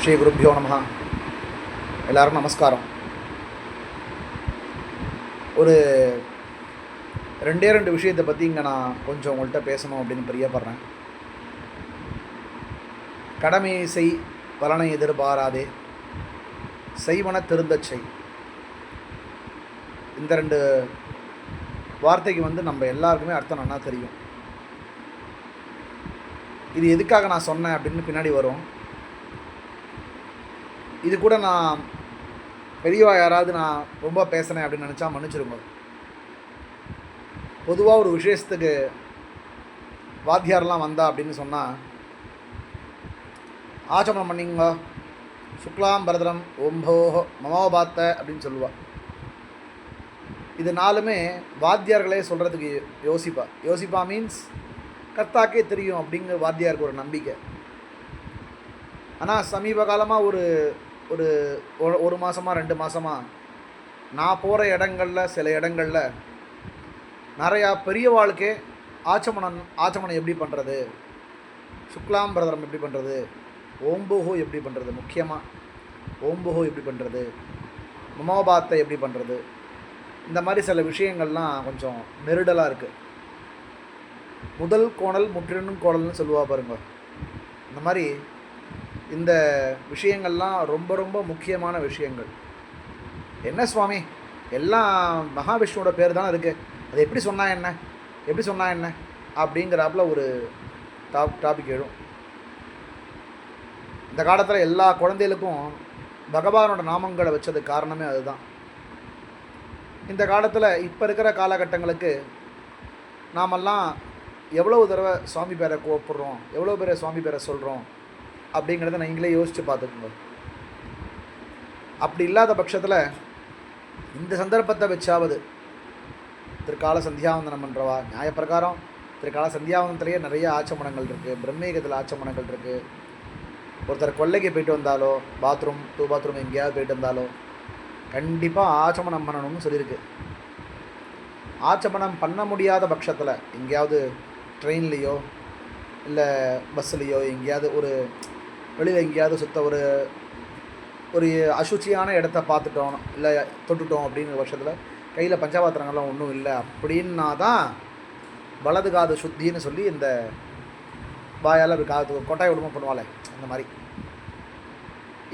ஸ்ரீ குருப்பியோ நமஹ. எல்லாருக்கும் நமஸ்காரம். ஒரு ரெண்டு விஷயத்தை பற்றி இங்கே நான் கொஞ்சம் உங்கள்கிட்ட பேசணும் அப்படின்னு பிரியப்படுறேன். கடமை செய் பலனை எதிர்பாராதே, செய்வன திருந்தச் செய். இந்த ரெண்டு வார்த்தைக்கு நம்ம எல்லாருக்குமே அர்த்தம் நல்லா தெரியும். இது எதுக்காக நான் சொன்னேன் அப்படின்னு பின்னாடி வரும். இது கூட நான் பெரியவா யாராவது நான் ரொம்ப பேசுகிறேன் அப்படின்னு நினச்சா மன்னிச்சிருங்க. பொதுவாக ஒரு விசேஷத்துக்கு வாத்தியாரெலாம் வந்தா அப்படின்னு சொன்னால், ஆச்சமனம் பண்ணிங்க, சுக்லாம் பரதரம் ஓம்போஹோ மமோபாத்த அப்படின்னு சொல்லுவாள். இது நாலுமே வாத்தியார்களே சொல்கிறதுக்கு யோசிப்பா மீன்ஸ் கர்த்தாக்கே தெரியும் அப்படிங்கிற வாத்தியாருக்கு ஒரு நம்பிக்கை. ஆனால் சமீப காலமாக ஒரு ஒரு மாதமாக 2 மாதமாக நான் போகிற இடங்களில் சில இடங்களில் நிறையா பெரியவாளுக்கே ஆச்சமனம் எப்படி பண்ணுறது, சுக்லாம் பிரதரம் எப்படி பண்ணுறது, ஓம்புஹோ எப்படி பண்ணுறது, முக்கியமாக ஓம்புஹோ எப்படி பண்ணுறது, மமோபாத்தை எப்படி பண்ணுறது, இந்த மாதிரி சில விஷயங்கள்லாம் கொஞ்சம் நெருடலாக இருக்குது. முதல் கோணல் முற்றினும் கோணல்னு சொல்லுவா பாருங்க. இந்த மாதிரி இந்த விஷயங்கள்லாம் ரொம்ப ரொம்ப முக்கியமான விஷயங்கள். என்ன சுவாமி, எல்லாம் மகாவிஷ்ணுவோட பேர் தானே இருக்குது, அது எப்படி சொன்னா என்ன அப்படிங்கிறாப்புல ஒரு டாபிக் எழும். இந்த காலத்தில் எல்லா குழந்தைகளுக்கும் பகவானோட நாமங்களை வச்சது காரணமே அதுதான். இந்த காலத்தில் இப்போ இருக்கிற காலகட்டங்களுக்கு நாமெல்லாம் எவ்வளோ தடவை சுவாமி பேரை கூப்பிட்றோம், எவ்வளோ பேரை சுவாமி பேரை சொல்கிறோம் அப்படிங்கிறத நீங்களே யோசித்து பார்த்துக்கோங்க. அப்படி இல்லாத பட்சத்தில் இந்த சந்தர்ப்பத்தை வச்சாவது திருக்கால சந்தியாவந்தனம் பண்ணுறவா, நியாயப்பிரகாரம் திருக்கால சந்தியாவந்தனத்திலேயே நிறைய ஆச்சமனங்கள் இருக்குது, பிரம்மேகத்தில் ஆச்சமனங்கள் இருக்குது. ஒருத்தர் கொல்லைக்கு போயிட்டு வந்தாலோ, பாத்ரூம் எங்கேயாவது போயிட்டு வந்தாலோ கண்டிப்பாக ஆச்சமனம் பண்ணணும்னு சொல்லியிருக்கு. ஆச்சமனம் பண்ண முடியாத பட்சத்தில் எங்கேயாவது ட்ரெயின்லேயோ இல்லை பஸ்ஸுலேயோ எங்கேயாவது ஒரு வெளியில் எங்கேயாவது சுத்த ஒரு அசுச்சியான இடத்த பார்த்துட்டோம் இல்லை தொட்டுட்டோம் அப்படிங்கிற பட்சத்தில் கையில் பஞ்சபாத்திரங்கள்லாம் ஒன்றும் இல்லை அப்படின்னா தான் வலது காது சுத்தின்னு சொல்லி இந்த வாயால் ஒரு காது கொட்டாய் விடுமா பண்ணுவாளே அந்த மாதிரி.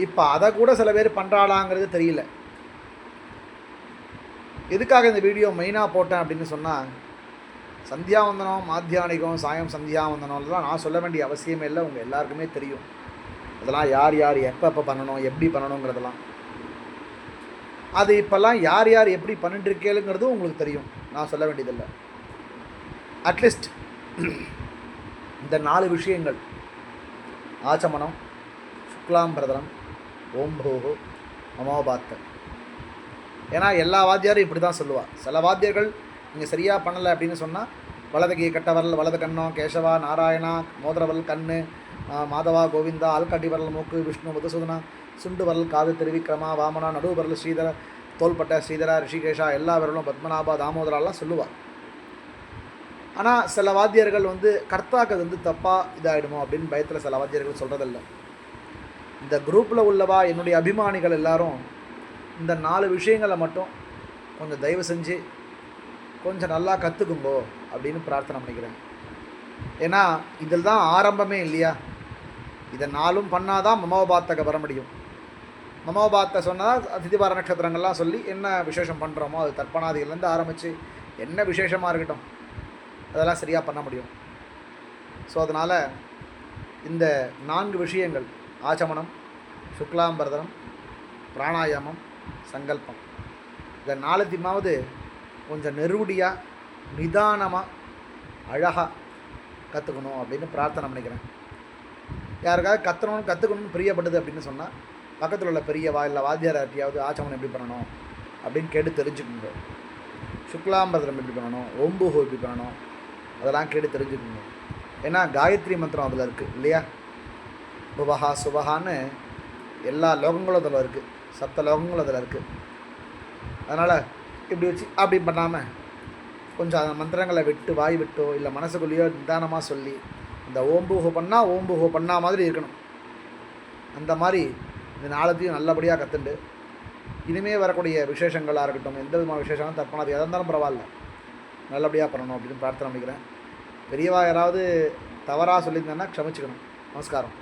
இப்போ அதை கூட சில பேர் பண்ணுறாளாங்கிறது தெரியல. எதுக்காக இந்த வீடியோ மெயினாக போட்டேன் அப்படின்னு சொன்னால், சந்தியாவந்தனம் மாத்தியானிகம் சாயம் சந்தியாவந்தனம்லாம் நான் சொல்ல வேண்டிய அவசியமே இல்லை, உங்கள் எல்லாருக்குமே தெரியும். அதெல்லாம் யார் எப்போ பண்ணணும், எப்படி பண்ணணுங்கிறதெல்லாம் அது இப்போல்லாம் யார் எப்படி பண்ணிட்டுருக்கேங்கிறதும் உங்களுக்கு தெரியும், நான் சொல்ல வேண்டியதில்லை. அட்லீஸ்ட் இந்த 4 விஷயங்கள், ஆச்சமனம், சுக்லாம் பிரதரம், ஓம்போஹோ மமோபாத்த. ஏன்னா எல்லா வாத்தியாரும் இப்படி தான் சொல்லுவாள். சில வாத்தியர்கள் நீங்கள் சரியாக பண்ணலை அப்படின்னு சொன்னால், வலது கை கட்ட வரல் வலது கண்ணம், கேசவா நாராயணா மோதிரவரல் கண்ணு, மாதவா கோவிந்தா ஆள்காட்டி வரல் மூக்கு, விஷ்ணு மதுசூதனா சுண்டு வரல் காது, திருவிக்ரமா வாமனா நடுவு வரல் ஸ்ரீதர, தோள்பட்ட ஸ்ரீதரா ரிஷிகேஷா எல்லா வரலும் பத்மநாபா தாமோதராலாம் சொல்லுவாள். ஆனால் சில வாத்தியர்கள் கர்த்தாக்கு அது தப்பாக இதாகிடுமோ அப்படின்னு பயத்தில் சில வாத்தியர்கள் சொல்கிறதில்ல. இந்த குரூப்பில் உள்ளவா என்னுடைய அபிமானிகள் எல்லாரும் இந்த 4 விஷயங்களை மட்டும் கொஞ்சம் தயவு செஞ்சு கொஞ்சம் நல்லா கற்றுக்குங்கோ அப்படின்னு பிரார்த்தனை பண்ணிக்கிறேன். ஏன்னா இதில் தான் ஆரம்பமே இல்லையா. இதை 4 பண்ணால் தான் மமோபாத்தக வர முடியும். மமோபாத்த சொன்னால் அதிதிவார நட்சத்திரங்கள்லாம் சொல்லி என்ன விசேஷம் பண்ணுறோமோ அது தர்ப்பணாதிகள்லேருந்து ஆரம்பித்து என்ன விசேஷமாக இருக்கட்டும் அதெல்லாம் சரியாக பண்ண முடியும். ஸோ அதனால் இந்த 4 விஷயங்கள், ஆச்சமனம், சுக்லாம்பரதனம், பிராணாயாமம், சங்கல்பம், இதை 4த்தையுமாவது கொஞ்சம் நெருடியாக நிதானமாக அழகாக கற்றுக்கணும் அப்படின்னு பிரார்த்தனை பண்ணிக்கிறேன். யாருக்காவது கற்றுக்கணும்னு பிரியப்படுது அப்படின்னு சொன்னால் பக்கத்தில் உள்ள பெரியவா இல்லை வாத்தியார் யார்ட்டையாவது ஆச்சமனம் எப்படி பண்ணணும் அப்படின்னு கேட்டு தெரிஞ்சுக்குங்க. சுக்லாம்பரதனம் எப்படி பண்ணணும், ஓம்புஹோ எப்படி பண்ணணும் அதெல்லாம் கேட்டு தெரிஞ்சுக்குங்க. ஏன்னா காயத்ரி மந்திரம் அதில் இருக்குது இல்லையா. புவஹா சுவஹான்னு எல்லா லோகங்களும் அதில் இருக்குது, 7 லோகங்களும் அதில் இருக்குது. அதனால் இப்படி வச்சு அப்படி பண்ணாமல் கொஞ்சம் அந்த மந்திரங்களை விட்டு வாய் விட்டோ இல்லை மனசுக்குள்ளேயோ நிதானமாக சொல்லி இந்த ஓம்புஹோ பண்ணால் ஓம்புஹோ பண்ணா மாதிரி இருக்கணும். அந்த மாதிரி இந்த நாளத்தையும் நல்லபடியாக கற்றுண்டு இனிமேல் வரக்கூடிய விசேஷங்களாக இருக்கட்டும், எந்த விதமான விசேஷங்களும் தப்பானது எதாக இருந்தாலும் பரவாயில்ல, நல்லபடியாக பண்ணணும் அப்படின்னு பிரார்த்தனை பண்ணிக்கிறேன். பெரியவா யாராவது தவறாக சொல்லியிருந்தேன்னா க்ஷமிச்சுக்கணும். நமஸ்காரம்.